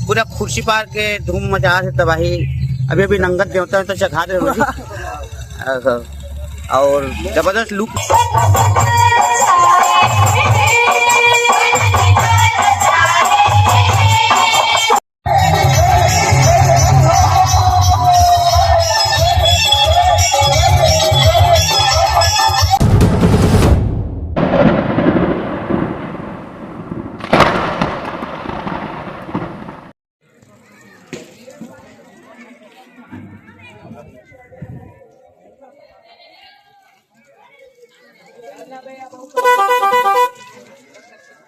पूरा खुर्शी पार के धूम मचा से तबाही। अभी अभी नंगत देवता है तो चखा दे और जबरदस्त लुक।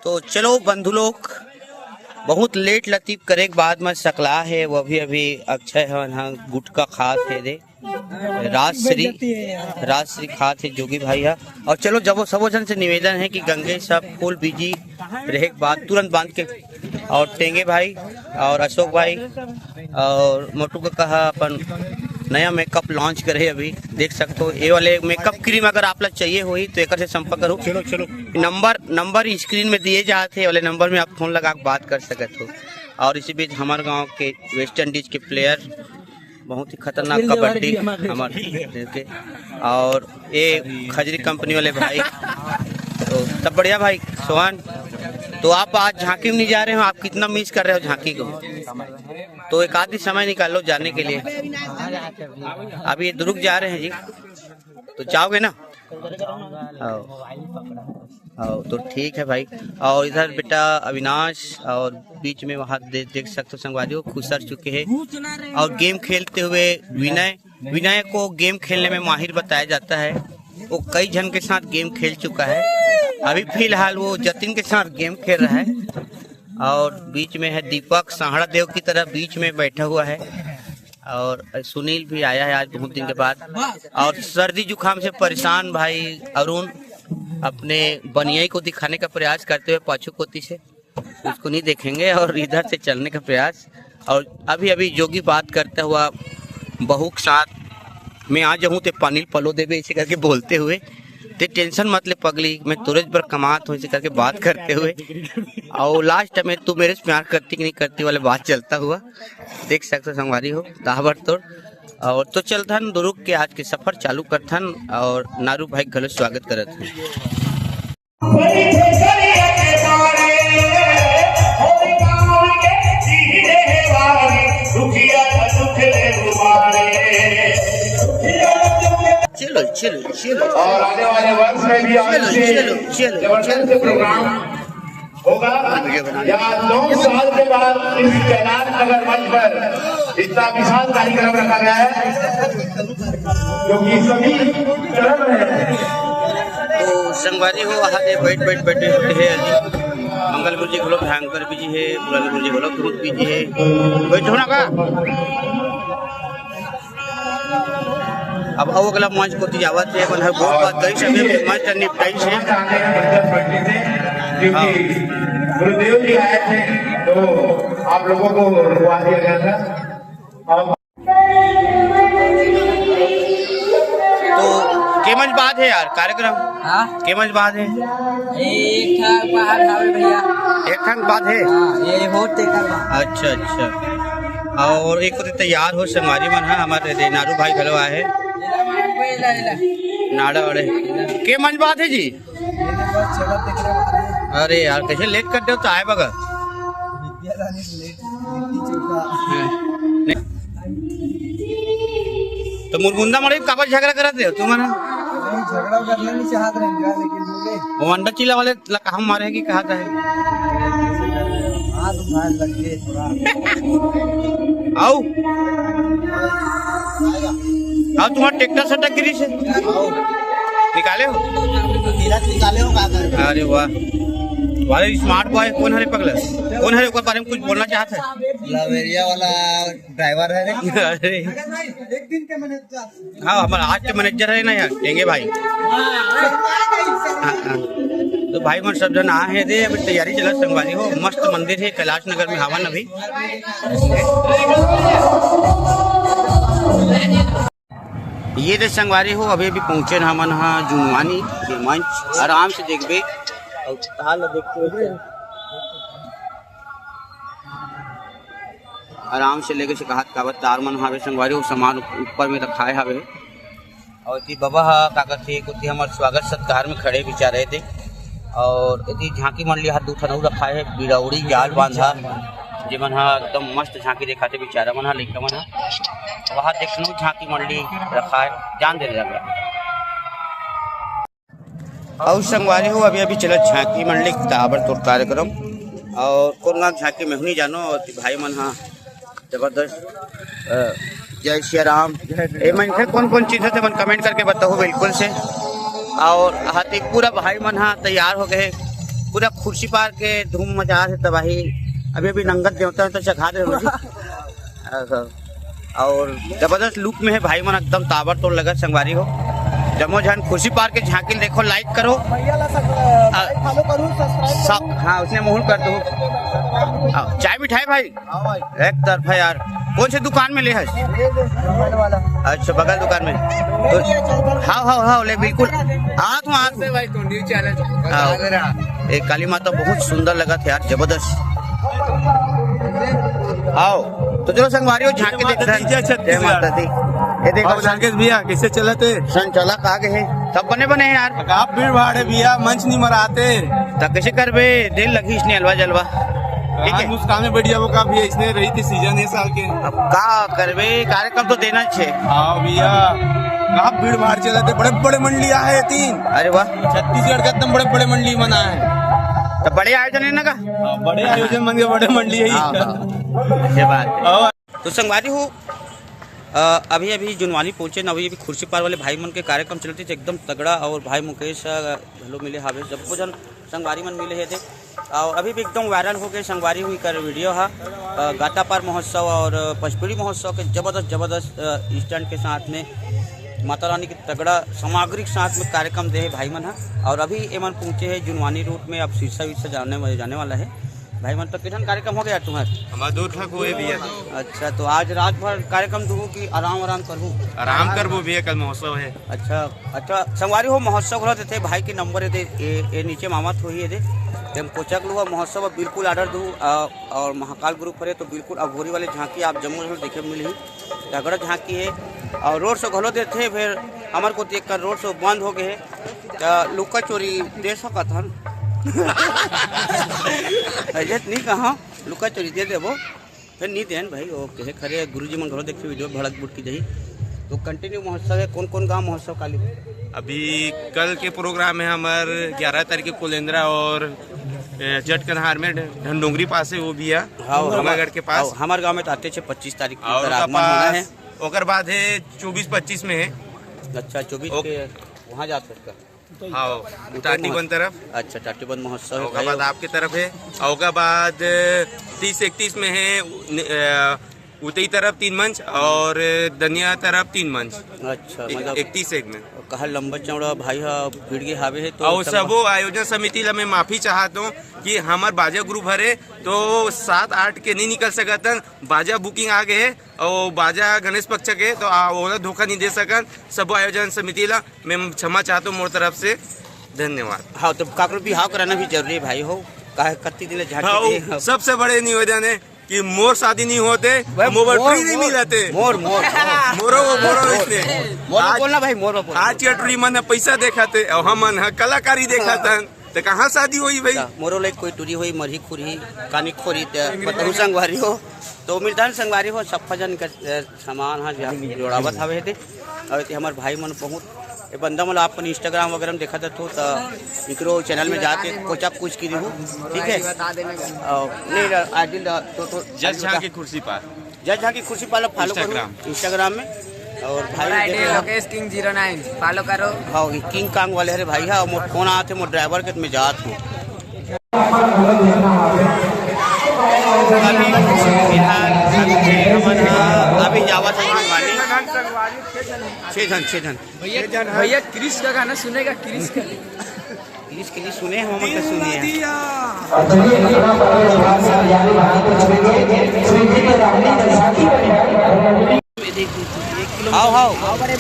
तो चलो बंधु लोग, बहुत लेट लतीफ करे के बाद में सकला है वो भी अभी अक्षय है गुटका खात है दे राजश्री खात है जोगी भाई है। और चलो जब सबो जन से निवेदन है कि गंगे सब फुल बिजी रहे बाद तुरंत बांध के। और टेंगे भाई और अशोक भाई और मोटू का कहा अपन नया मेकअप लॉन्च करे, अभी देख सकते हो। ये वाले मेकअप क्रीम अगर आप लोग चाहिए हुई तो एक से संपर्क करो। चलो चलो नंबर स्क्रीन में दिए जाते हैं, वाले नंबर में आप फोन लगा के बात कर सकते हो। और इसी बीच हमारे गांव के वेस्ट इंडीज के प्लेयर बहुत ही खतरनाक कबड्डी हमारे, और ये खजरी कंपनी वाले भाई तो सब बढ़िया भाई सोहन। तो आप आज झांकी में नहीं जा रहे हो, आप कितना मिस कर रहे हो झांकी को, तो एक आधी समय निकालो जाने के लिए। अभी दुर्ग जा रहे हैं जी, तो जाओगे ना? तो ठीक है भाई। और इधर बेटा अविनाश और बीच में वहाँ देख सकते हो संगवादियों खुसर चुके हैं। और गेम खेलते हुए विनय को गेम खेलने में माहिर बताया जाता है, वो कई जन के साथ गेम खेल चुका है। अभी फिलहाल वो जतिन के साथ गेम खेल रहा है। और बीच में है दीपक साहड़ा देव की तरह बीच में बैठा हुआ है। और सुनील भी आया है आज बहुत दिन के बाद। और सर्दी जुकाम से परेशान भाई अरुण अपने बनियाई को दिखाने का प्रयास करते हुए पाछू कोती से, उसको नहीं देखेंगे और इधर से चलने का प्रयास। और अभी अभी जोगी बात करता हुआ बहू के साथ मैं आ जाऊँ तो पानी पलो देवे इसे करके बोलते हुए, ते टेंशन मत ले पगली मैं तुरंत पर कमात हूँ इसे करके बात करते हुए। और लास्ट में तू मेरे से प्यार करती कि नहीं करती वाले बात चलता हुआ देख सकते हो संगवारी हो ताहबर तोड़। और तो चलथन दुर्ग के आज के सफर चालू करथन और नारू भाई गलत स्वागत करत हैं। चलो चलो चलो और आने वाले वर्ष में भी जबरदस्त प्रोग्राम होगा। यहाँ 9 साल के बाद इस कैलाश नगर मंच पर इतना विशाल कार्यक्रम रखा गया है क्योंकि सभी चरण में तो संगवारी हो आते बैठे होते हैं। मंगल गुरु जी को लोग भयंकर बीजी है, पुराने गुरु जी को लोग बहुत बीजी है। बैठो ना का अब अगला मंच को जावत है अपन हर बहुत बात कही से मंच निपटाई से क्योंकि गुरुदेव जी आए थे तो आप लोगों को रुकवा दिया गया था। तो के मंच बाद है यार कार्यक्रम? हाँ के मंच बाद है? एक ठाक बाद है भैया, एक ठाक बाद है। ये होते अच्छा अच्छा। और एक तो तैयार हो संगवारी मन है हमारे नारू भाई खलो आए हैं नाड़ा वाले के मंच बात है जी। अरे यार कैसे लेट कर दो तो आए बगा तो मुरमुंदा मरे काबर झगड़ा करते हो तुम? झगड़ा करना नहीं चाहते रहेंगे लेकिन बोले वो अंडा चिल्ला वाले हम मारे कि कहा था आओ आओ तुम्हारा ट्रैक्टर सटा गिरी से निकाले हो? अरे वाह वाले स्मार्ट बॉय कौन है पगला? कौन है? बारे में कुछ बोलना चाहता है? लवेरिया वाला ड्राइवर है अरे एक दिन के मैनेजर। हाँ हमारा आज के मैनेजर है ना यार टेंगे भाई। तो भाई मन सब जन आए हैं थे, अभी तैयारी चला संगवारी हो। मस्त मंदिर है कैलाश नगर में हवन अभी। ये दे संगवारी हो अभी अभी पहुंचे न हमन हाँ जुनवानी के मंच। आराम से देखबे और ताल देखते आराम से लेके से कहत कावत तार मन हावे संगवारी हो। सामान ऊपर में रखाए हावे और इति बाबा हा का करथे कुति हमर स्वागत सत्कार में खड़े विचार रहे थे। और इति झांकी मन लिया दू ठनऊ रखाए है बिड़ौड़ी जाल बांधा जेमन हा एकदम मस्त झांकी दिखाते बेचारा मन हा लइका मन हा वहाँ देखनु झांकी मंडली रखाए जान दे रहा और संगवारी हो अभी अभी चला झांकी मंडली ताबड़तोड़ कार्यक्रम। और कौन गाँव झांकी में नहीं जानो और भाई मन हा जबरदस्त जय श्री राम ए मन कौन कौन चीज़ है मन कमेंट करके बताओ बिल्कुल से। और हाथी पूरा भाई मन हा तैयार हो गए पूरा खुर्सी पार के धूम मचा है तबाही। अभी अभी नंगत देवता तो चखा दे और जबरदस्त लुक में है भाई मन एकदम ताबड़तोड़ लगा संगवारी हो। जमो जन खुर्सी पार के झांकी देखो लाइक करो हाँ उसने मुहूल कर दो। चाय मिठाई भाई एक तरफ है यार। कौन से दुकान में ले है? अच्छा बगल दुकान में तो हाँ ले बिल्कुल हाथ भाई एक काली माता बहुत सुंदर लगा था यार जबरदस्त। आओ तो चलो संगवारी हो झांकी देखते ये देखो संकेत भैया कैसे चलते सन चला कहा गए सब बने हैं यार। आप भीड़ भाड़ है भैया मंच नहीं मराते तो कैसे करबे दिल लगी इसने हलवा जलवा ठीक है मुस्कान में बढ़िया वो का भी इसने रही थी सीजन है साल के। अब का करबे कार्यक्रम तो देना छे। हाँ भैया आप भीड़ भाड़ चलते बड़े बड़े मंडलियां है 3। अरे वाह छत्तीसगढ़ का एकदम बड़े बड़े मंडली बना है तो बड़े आयोजन है ना का बड़े आयोजन बन गए बड़े मंडली है ये बात तो संगवारी हो अभी अभी जुनवानी पहुंचे न अभी अभी खुर्सी पार वाले भाई मन के कार्यक्रम चलते थे एकदम तगड़ा। और भाई मुकेश हेलो मिले हावे जब जन संगवारी मन मिले थे और अभी भी एकदम वायरल हो गए संगवारी हुई कर वीडियो हा गाता पार महोत्सव और पचपीड़ी महोत्सव के जबरदस्त स्टैंड के साथ में माता रानी के तगड़ा सामग्री के साथ में कार्यक्रम दे है भाई मन हा। और अभी एमन पहुंचे है जुनवानी रूट में अब शीर्षा वीर्षा जाने वाला है भाई मन। तो कितन कार्यक्रम हो गया तुम्हारे? हमारा 2 ठक हुए भैया। अच्छा तो आज रात भर कार्यक्रम दूँ कि आराम करूँ? आराम करबो भैया कल महोत्सव है। अच्छा संगवारी हो महोत्सव हो थे भाई के नंबर है ये नीचे मामत हो ही है हम कोचक लुआ महोत्सव बिल्कुल ऑर्डर दूँ और महाकाल ग्रुप है तो बिल्कुल अघोरी वाले झांकी आप जम्मू देखे मिली तगड़ा झांकी है। और रोड शो घलो देते फिर हमारे को देख कर रोड शो बंद हो गए तो लुका चोरी दे सकत हन नहीं कहा लुका चोरी दे देवो फिर नहीं देन भाई ओके खरे गुरुजी मन घरो देखते वीडियो भड़क बुट की जही। तो कंटिन्यू महोत्सव है कौन कौन गाँव महोत्सव काली? अभी कल के प्रोग्राम है हमारे 11 तारीख को कुलेंद्रा और जट कन्हार में ढंडोंगरी पास है वो भी है हमारे के पास। हमारे गांव में तो आते 25 तारीख को आगमन होना है। और बाद है 24-25 में है। अच्छा 24 के वहाँ जा सकता हाँ टाटीबंद तरफ। अच्छा टाटीबंद महोत्सव उसके बाद आपकी तरफ है और बाद 30-31 में है उतई तरफ 3 मंच और दनिया तरफ 3 मंच। अच्छा मतलब 31 में कहा लंबा चौड़ा भाई भीड़ के हावे है तो और सबो आयोजन समिति ला मैं माफी चाहता हूँ कि हमार बाजा ग्रुप हरे तो 7-8 के नहीं निकल सकतन। बाजा बुकिंग आ गए है और बाजा गणेश पक्ष के तो ओला धोखा नहीं दे सकन। सब आयोजन समिति ला मैं क्षमा चाहता हूँ मोर तरफ से धन्यवाद। हाँ तो काकरो बिहाव कराना भी जरूरी भाई हो काहे कत्ती दिन झांकी सबसे बड़े निवेदन है कि मोर शादी नहीं होते मोबाइल फ्री नहीं मिलते मोरो इसलिए बोलना भाई मोरो आज के टोली मन पैसा देखाते और हम कलाकारी देखाते तो कहाँ शादी हुई भाई? मोरो लाइक कोई टूरी हुई मरही खुरी कानी खोरी बताऊ संगवारी हो तो मिलता संगवारी हो सब फजन का सामान हाँ जोड़ावत हवे थे और हमारे भाई मन बहुत ये बंदा मतलब अपन इंस्टाग्राम वगैरह में देखा था तो इकरो चैनल में जाके कोचा कुछ की हूँ ठीक है नहीं आदिल तो जज झांकी खुर्सी पार फॉलो करो इंस्टाग्राम में। और भाई किंग 09 फॉलो करो। हाँ किंग कांग वाले अरे भाई हाँ मोर फोन आते मोर ड्राइवर के मैं जात हूँ अभी जावत है 6 जन भैया क्रिश का गाना सुनेगा क्रिश किसके लिए सुने हम के सुनिए। आओ आओ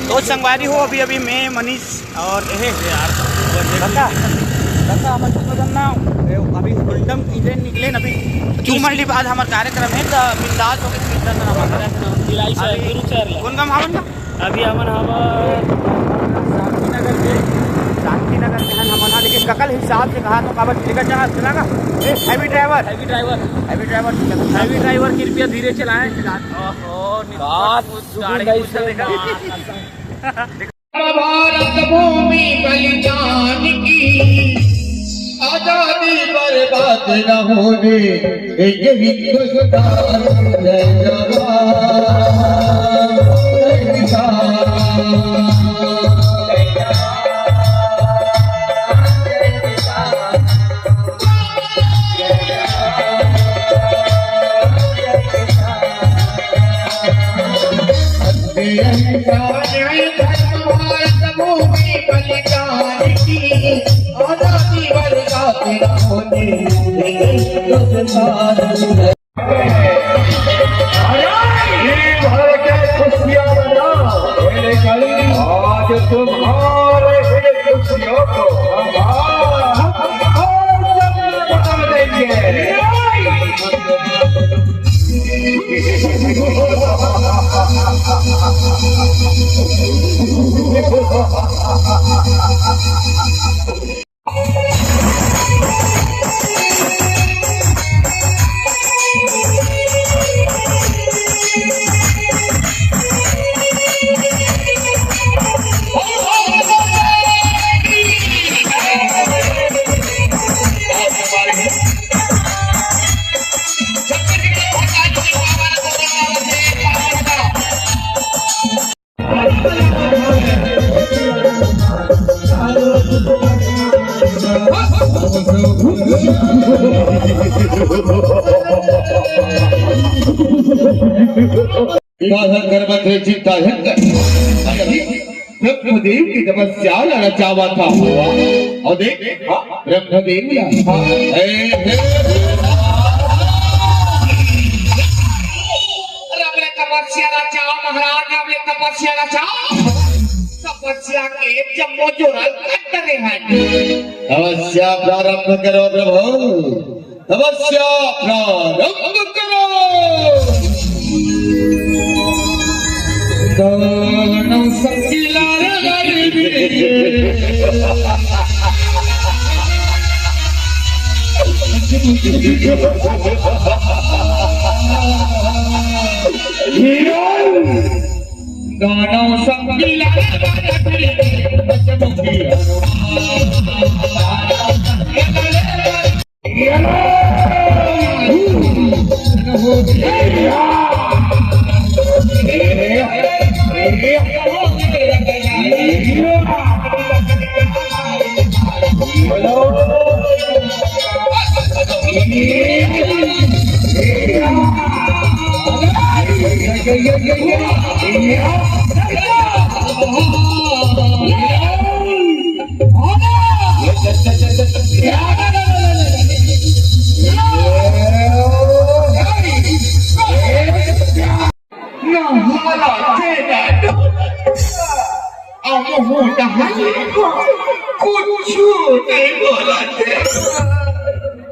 तो संगवारी हो अभी अभी मैं मनीष और अभी उल्टम इवेंट निकले न अभी 2 मंडली बाद हमारा कार्यक्रम है तो बिंदास हो गए कौन काम हमन का अभी हमन शांति नगर के हमन लेकिन ककल हिसाब से कहा तो काबत लेकर चलागा हैवी ड्राइवर कृपया धीरे चलाएं। भारत भूमि बलिदान की आजादी बर्बाद न होने यही हिंदुस्तान खुशियाँ मनाओ आज तुम्हारे खुशियों को बता देंगे। ब्रह्मदेव की तपस्या रचावा था हुआ और देख ब्रह्मदेव तपस्या रचाओ महाराज, तपस्या रचाओ, तपस्या के जम्मो जोड़ल करते हैं। तपस्या प्रारंभ करो प्रभु, तपस्या प्रारंभ करो। गानम संगीला गरीबी गानम संगीला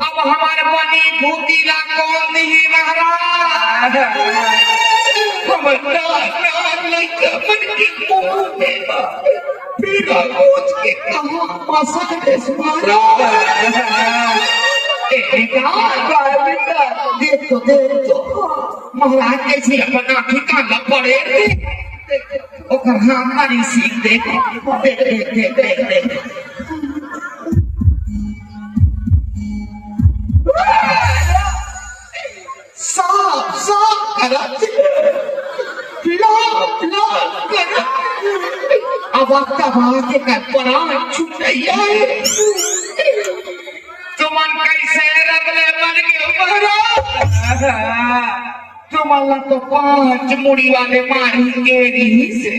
अब हमारे बनी भूतिला कौन नहीं महाराज, महाराज कैसे अपना ठिकाना पड़े हमारी सीख देख देख देख देख देख देख साफ साफ करते अब आपका भाग्य का प्राण छूट गया है। तुमन कैसे रगले बन गए महाराज, तुम्हारा तो 5 मुड़ी वाले मारी के से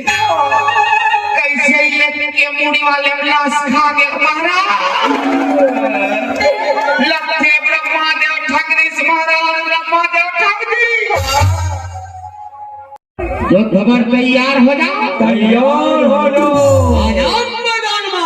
कैसे लेके मुड़ी वाले लाश खा गए महाराज लगते ब्रह्मादेव ठगरीश महाराज ब्रह्मादेव ठगरीश जो खबर तैयार हो जाओ तैयार हो जाओ मैदान में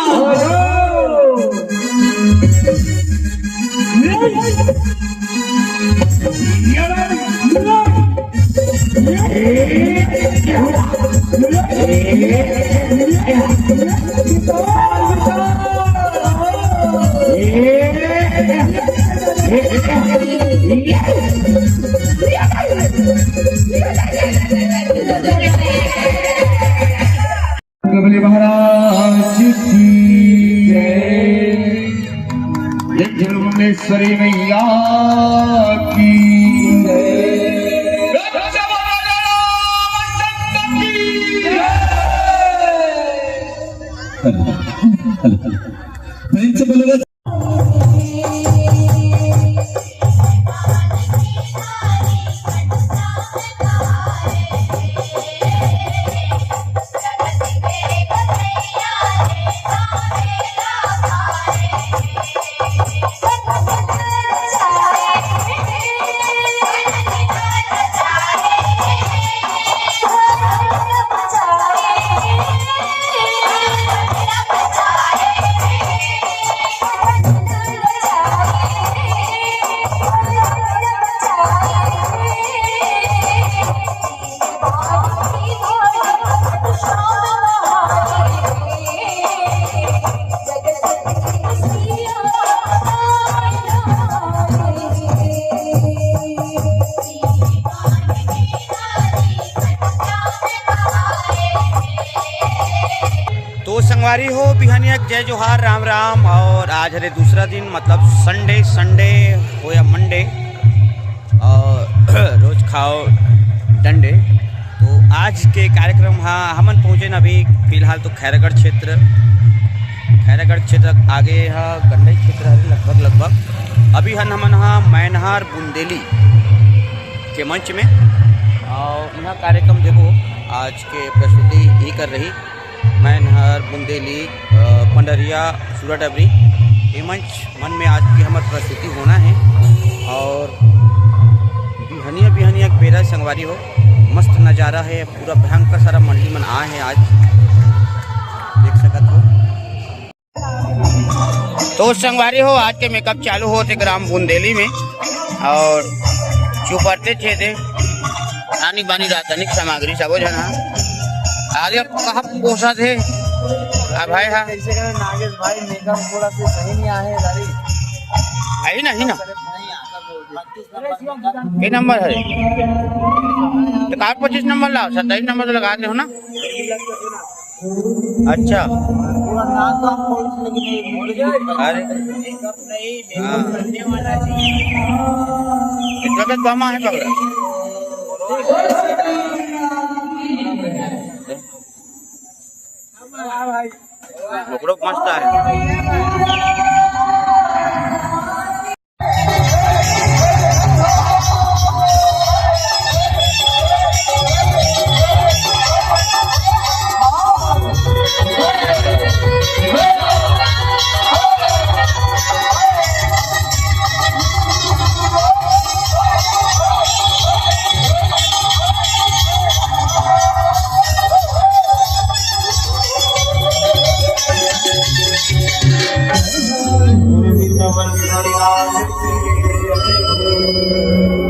गबली महाराज की जय जलमुनेश्वरी मैया की तो संगवारी हो बिहानिया जय जोहार राम राम। और आज हरे दूसरा दिन मतलब संडे हो या मंडे और रोज खाओ डंडे। तो आज के कार्यक्रम हाँ हमन पहुँचे न अभी फिलहाल तो खैरागढ़ क्षेत्र आगे हाँ गंडई क्षेत्र है लगभग अभी हमन हाँ मैनहार बुंदेली के मंच में और यहाँ कार्यक्रम देखो आज के प्रस्तुति ही कर रही मैनहार बुंदेली पंडरिया सूराडबरी ये मंच मन में आज की हमारी प्रस्तुति होना है। और बिहनिया बेरा संगवारी हो मस्त नज़ारा है पूरा भयंकर सारा मंडी मन आ है आज देख सकत हो। तो संगवारी हो आज के मेकअप चालू होते ग्राम बुंदेली में और चुपड़ते छेदे आनी बानी रासायनिक सामग्री सबो जना आगे कहाँ पोसा थे भाई हाँ नागेश भाई मेकअप थोड़ा सा सही नहीं आए गाड़ी आई ना ये नंबर है तो कार 25 नंबर लाओ 27 नंबर तो लगा दे हो ना। अच्छा अरे इतना तो बामा है पकड़ा मस्त है। Thank you.